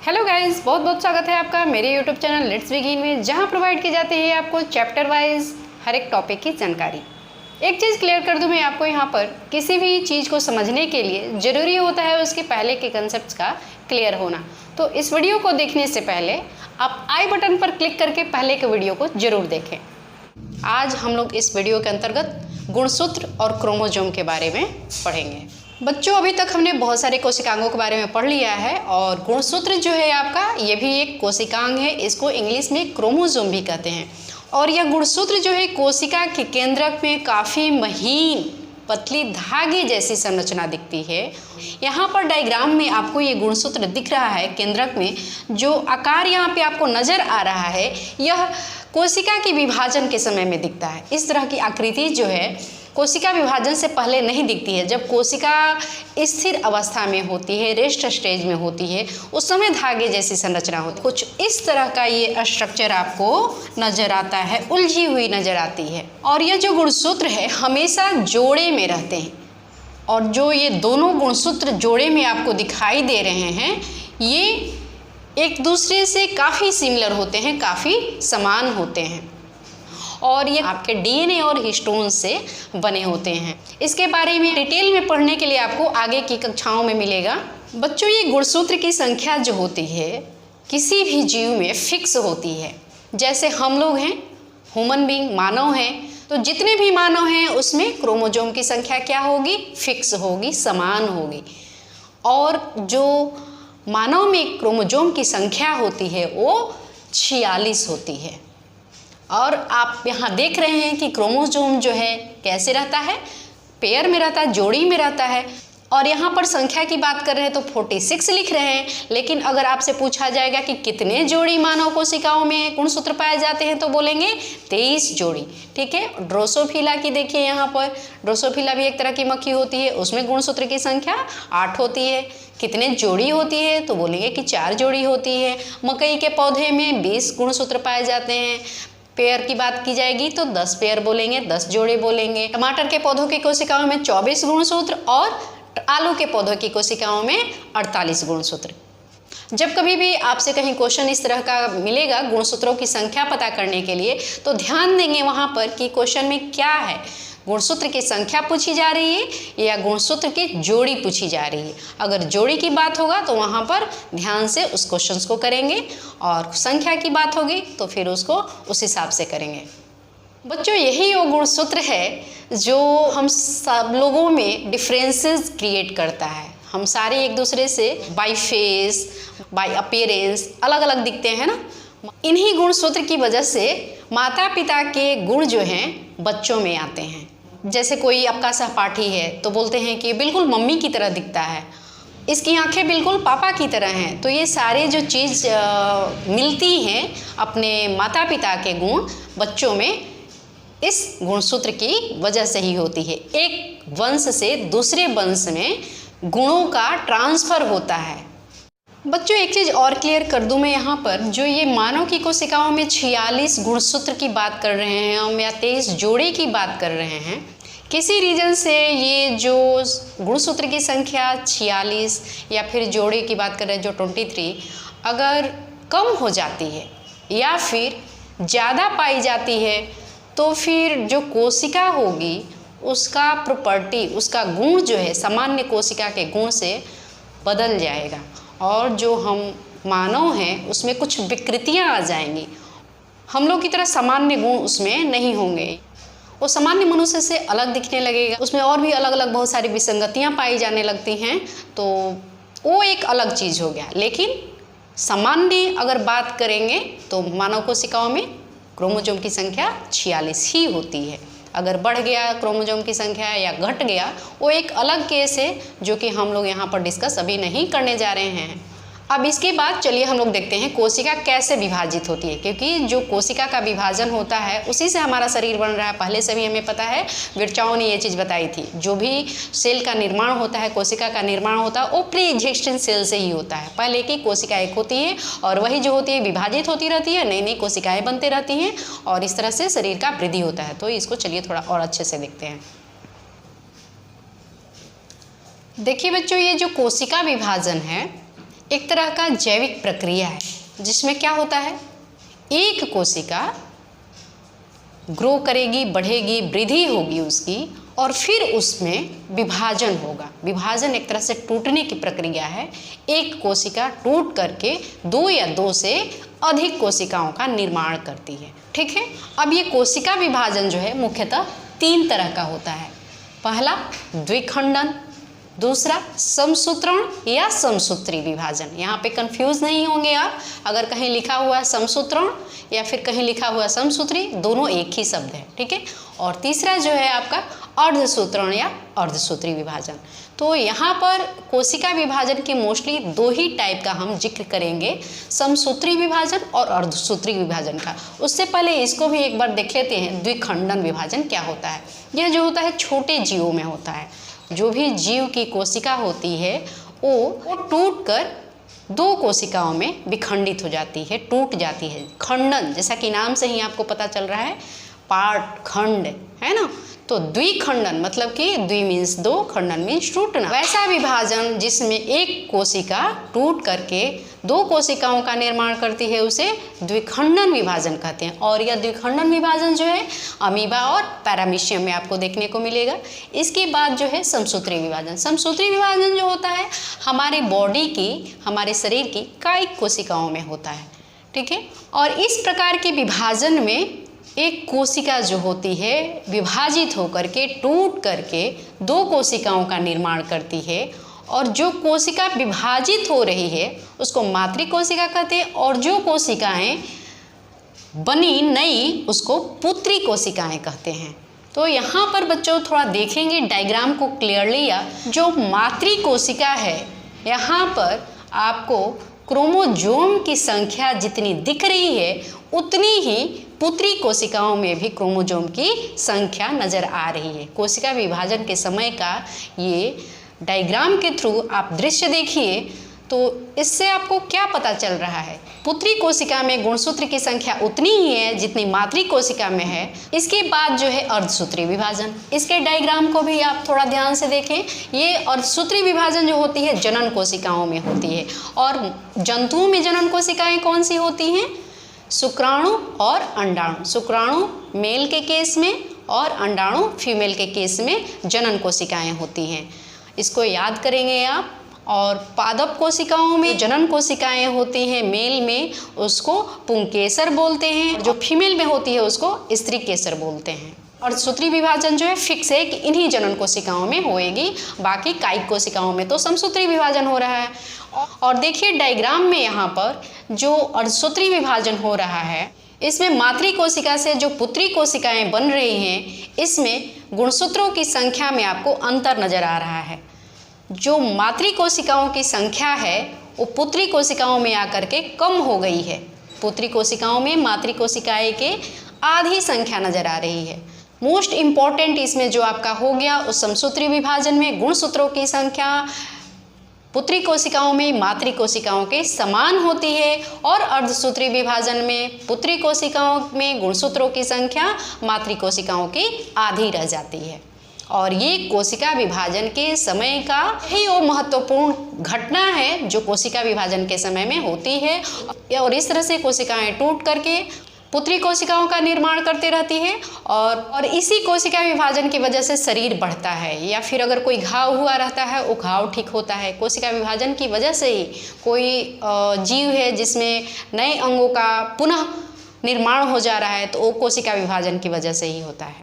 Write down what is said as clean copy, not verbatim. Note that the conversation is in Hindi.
हेलो गाइस, बहुत बहुत स्वागत है आपका मेरे यूट्यूब चैनल लेट्स बिगिन में, जहां प्रोवाइड की जाती है आपको चैप्टर वाइज हर एक टॉपिक की जानकारी। एक चीज़ क्लियर कर दूं मैं आपको, यहाँ पर किसी भी चीज़ को समझने के लिए ज़रूरी होता है उसके पहले के कंसेप्ट का क्लियर होना। तो इस वीडियो को देखने से पहले आप आई बटन पर क्लिक करके पहले के वीडियो को ज़रूर देखें। आज हम लोग इस वीडियो के अंतर्गत गुणसूत्र और क्रोमोसोम के बारे में पढ़ेंगे। बच्चों, अभी तक हमने बहुत सारे कोशिकांगों के बारे में पढ़ लिया है और गुणसूत्र जो है आपका, ये भी एक कोशिकांग है। इसको इंग्लिश में क्रोमोसोम भी कहते हैं। और यह गुणसूत्र जो है कोशिका के केंद्रक में काफ़ी महीन पतली धागे जैसी संरचना दिखती है। यहाँ पर डायग्राम में आपको ये गुणसूत्र दिख रहा है केंद्रक में। जो आकार यहाँ पे आपको नज़र आ रहा है, यह कोशिका के विभाजन के समय में दिखता है। इस तरह की आकृति जो है कोशिका विभाजन से पहले नहीं दिखती है। जब कोशिका स्थिर अवस्था में होती है, रेस्ट स्टेज में होती है, उस समय धागे जैसी संरचना होती है। कुछ इस तरह का ये स्ट्रक्चर आपको नज़र आता है, उलझी हुई नज़र आती है। और ये जो गुणसूत्र है हमेशा जोड़े में रहते हैं। और जो ये दोनों गुणसूत्र जोड़े में आपको दिखाई दे रहे हैं, ये एक दूसरे से काफ़ी सिमिलर होते हैं, काफ़ी समान होते हैं। और ये आपके डीएनए और हिस्टोन से बने होते हैं। इसके बारे में डिटेल में पढ़ने के लिए आपको आगे की कक्षाओं में मिलेगा। बच्चों, ये गुणसूत्र की संख्या जो होती है किसी भी जीव में फिक्स होती है। जैसे हम लोग हैं, ह्यूमन बीइंग, मानव हैं, तो जितने भी मानव हैं उसमें क्रोमोसोम की संख्या क्या होगी? फिक्स होगी, समान होगी। और जो मानव में क्रोमोसोम की संख्या होती है वो 46 होती है। और आप यहाँ देख रहे हैं कि क्रोमोसोम जो है कैसे रहता है, पेयर में रहता है, जोड़ी में रहता है। और यहाँ पर संख्या की बात कर रहे हैं तो 46 लिख रहे हैं। लेकिन अगर आपसे पूछा जाएगा कि कितने जोड़ी मानव कोशिकाओं में गुणसूत्र पाए जाते हैं तो बोलेंगे 23 जोड़ी। ठीक है। ड्रोसोफिला की देखिए, यहाँ पर ड्रोसोफिला भी एक तरह की मक्खी होती है, उसमें गुणसूत्र की संख्या 8 होती है। कितने जोड़ी होती है तो बोलेंगे कि 4 जोड़ी होती है। मकई के पौधे में 20 गुणसूत्र पाए जाते हैं। पेयर की बात की जाएगी तो 10 पेयर बोलेंगे, 10 जोड़े बोलेंगे। टमाटर के पौधों की कोशिकाओं में 24 गुणसूत्र और आलू के पौधों की कोशिकाओं में 48 गुणसूत्र। जब कभी भी आपसे कहीं क्वेश्चन इस तरह का मिलेगा गुणसूत्रों की संख्या पता करने के लिए, तो ध्यान देंगे वहाँ पर कि क्वेश्चन में क्या है, गुणसूत्र की संख्या पूछी जा रही है या गुणसूत्र की जोड़ी पूछी जा रही है। अगर जोड़ी की बात होगा तो वहाँ पर ध्यान से उस क्वेश्चन को करेंगे, और संख्या की बात होगी तो फिर उसको उस हिसाब से करेंगे। बच्चों, यही वो गुणसूत्र है जो हम सब लोगों में डिफरेंसेस क्रिएट करता है। हम सारे एक दूसरे से बाय फेस, बाय अपीयरेंस अलग अलग दिखते हैं ना। इन्हीं गुणसूत्र की वजह से माता पिता के गुण जो हैं बच्चों में आते हैं। जैसे कोई आपका सहपाठी है तो बोलते हैं कि बिल्कुल मम्मी की तरह दिखता है, इसकी आंखें बिल्कुल पापा की तरह हैं। तो ये सारे जो चीज़ मिलती हैं अपने माता पिता के गुण बच्चों में, इस गुणसूत्र की वजह से ही होती है। एक वंश से दूसरे वंश में गुणों का ट्रांसफ़र होता है। बच्चों, एक चीज़ और क्लियर कर दूं मैं यहाँ पर, जो ये मानव की कोशिकाओं में 46 गुणसूत्र की बात कर रहे हैं हम, या 23 जोड़े की बात कर रहे हैं, किसी रीजन से ये जो गुणसूत्र की संख्या 46 या फिर जोड़े की बात कर रहे हैं जो 23, अगर कम हो जाती है या फिर ज़्यादा पाई जाती है तो फिर जो कोशिका होगी उसका प्रॉपर्टी, उसका गुण जो है सामान्य कोशिका के गुण से बदल जाएगा। और जो हम मानव हैं उसमें कुछ विकृतियां आ जाएंगी। हम लोग की तरह सामान्य गुण उसमें नहीं होंगे, वो सामान्य मनुष्य से अलग दिखने लगेगा। उसमें और भी अलग अलग बहुत सारी विसंगतियां पाई जाने लगती हैं, तो वो एक अलग चीज़ हो गया। लेकिन सामान्य अगर बात करेंगे तो मानव कोशिकाओं में क्रोमोसोम की संख्या 46 ही होती है। अगर बढ़ गया क्रोमोसोम की संख्या या घट गया, वो एक अलग केस है जो कि हम लोग यहाँ पर डिस्कस अभी नहीं करने जा रहे हैं। अब इसके बाद चलिए हम लोग देखते हैं कोशिका कैसे विभाजित होती है, क्योंकि जो कोशिका का विभाजन होता है उसी से हमारा शरीर बन रहा है। पहले से भी हमें पता है, विरचाओं ने ये चीज़ बताई थी। जो भी सेल का निर्माण होता है, कोशिका का निर्माण होता है, वो प्री एग्जिस्टेंट सेल से ही होता है। पहले की कोशिका एक होती है और वही जो होती है विभाजित होती रहती है, नई नई कोशिकाएँ बनती रहती हैं और इस तरह से शरीर का वृद्धि होता है। तो इसको चलिए थोड़ा और अच्छे से देखते हैं। देखिए बच्चों, ये जो कोशिका विभाजन है एक तरह का जैविक प्रक्रिया है जिसमें क्या होता है, एक कोशिका ग्रो करेगी, बढ़ेगी, वृद्धि होगी उसकी, और फिर उसमें विभाजन होगा। विभाजन एक तरह से टूटने की प्रक्रिया है। एक कोशिका टूट करके दो या दो से अधिक कोशिकाओं का निर्माण करती है। ठीक है, अब ये कोशिका विभाजन जो है मुख्यतः 3 तरह का होता है। पहला द्विखंडन, दूसरा समसूत्रण या समसूत्री विभाजन। यहाँ पे कंफ्यूज नहीं होंगे आप, अगर कहीं लिखा हुआ है समसूत्रण या फिर कहीं लिखा हुआ है समसूत्री, दोनों एक ही शब्द है। ठीक है, और तीसरा जो है आपका अर्धसूत्रण या अर्धसूत्री विभाजन। तो यहाँ पर कोशिका विभाजन के मोस्टली 2 ही टाइप का हम जिक्र करेंगे, समसूत्री विभाजन और अर्धसूत्री विभाजन का। उससे पहले इसको भी एक बार देख लेते हैं, द्विखंडन विभाजन क्या होता है। यह जो होता है छोटे जीवों में होता है। जो भी जीव की कोशिका होती है वो टूट कर 2 कोशिकाओं में विखंडित हो जाती है, टूट जाती है। खंडन, जैसा कि नाम से ही आपको पता चल रहा है, पार्ट, खंड, है ना। तो द्विखंडन मतलब कि द्वि मीन्स 2, खंडन मीन्स टूटना। वैसा विभाजन जिसमें एक कोशिका टूट करके 2 कोशिकाओं का निर्माण करती है उसे द्विखंडन विभाजन कहते हैं। और यह द्विखंडन विभाजन जो है अमीबा और पैरामीशियम में आपको देखने को मिलेगा। इसके बाद जो है समसूत्री विभाजन। समसूत्री विभाजन जो होता है हमारे बॉडी की, हमारे शरीर की कायिक कोशिकाओं में होता है। ठीक है, और इस प्रकार के विभाजन में एक कोशिका जो होती है विभाजित होकर के टूट करके 2 कोशिकाओं का निर्माण करती है, और जो कोशिका विभाजित हो रही है उसको मातृ कोशिका कहते हैं, और जो कोशिकाएं बनी नई उसको पुत्री कोशिकाएं कहते हैं। तो यहाँ पर बच्चों थोड़ा देखेंगे डायग्राम को क्लियरली। या जो मातृ कोशिका है यहाँ पर आपको क्रोमोजोम की संख्या जितनी दिख रही है उतनी ही पुत्री कोशिकाओं में भी क्रोमोजोम की संख्या नज़र आ रही है। कोशिका विभाजन के समय का ये डायग्राम के थ्रू आप दृश्य देखिए तो इससे आपको क्या पता चल रहा है, पुत्री कोशिका में गुणसूत्र की संख्या उतनी ही है जितनी मातृ कोशिका में है। इसके बाद जो है अर्धसूत्री विभाजन, इसके डायग्राम को भी आप थोड़ा ध्यान से देखें। ये अर्धसूत्री विभाजन जो होती है जनन कोशिकाओं में होती है, और जंतुओं में जनन कोशिकाएं कौन सी होती हैं, शुक्राणु और अंडाणु। शुक्राणु मेल के केस में और अंडाणु फीमेल के केस में जनन कोशिकाएं होती हैं, इसको याद करेंगे आप। और पादप कोशिकाओं में जनन कोशिकाएं होती हैं मेल में, उसको पुंकेसर बोलते हैं, जो फीमेल में होती है उसको स्त्री केसर बोलते हैं। और सूत्री विभाजन जो है फिक्स है कि इन्हीं जनन कोशिकाओं में होएगी, बाकी कायिक कोशिकाओं में तो समसूत्री विभाजन हो रहा है। और देखिए डायग्राम में यहाँ पर जो अर्धसूत्री विभाजन हो रहा है इसमें मातृ कोशिका से जो पुत्री कोशिकाएं बन रही हैं इसमें गुणसूत्रों की संख्या में आपको अंतर नजर आ रहा है। जो मातृ कोशिकाओं की संख्या है वो पुत्री कोशिकाओं में आकर के कम हो गई है। पुत्री कोशिकाओं में मातृ कोशिकाएं के आधी संख्या नजर आ रही है। मोस्ट इम्पॉर्टेंट इसमें जो आपका हो गया उस समसूत्री विभाजन में गुणसूत्रों की संख्या पुत्री कोशिकाओं में मातृ कोशिकाओं के समान होती है, और अर्धसूत्री विभाजन में पुत्री कोशिकाओं में गुणसूत्रों की संख्या मातृ कोशिकाओं की आधी रह जाती है। और ये कोशिका विभाजन के समय का ही वो महत्वपूर्ण घटना है जो कोशिका विभाजन के समय में होती है, और इस तरह से कोशिकाएं टूट करके पुत्री कोशिकाओं का निर्माण करती रहती है, और इसी कोशिका विभाजन की वजह से शरीर बढ़ता है, या फिर अगर कोई घाव हुआ रहता है वो घाव ठीक होता है। कोशिका विभाजन की वजह से ही कोई जीव है जिसमें नए अंगों का पुनः निर्माण हो जा रहा है तो वो कोशिका विभाजन की वजह से ही होता है।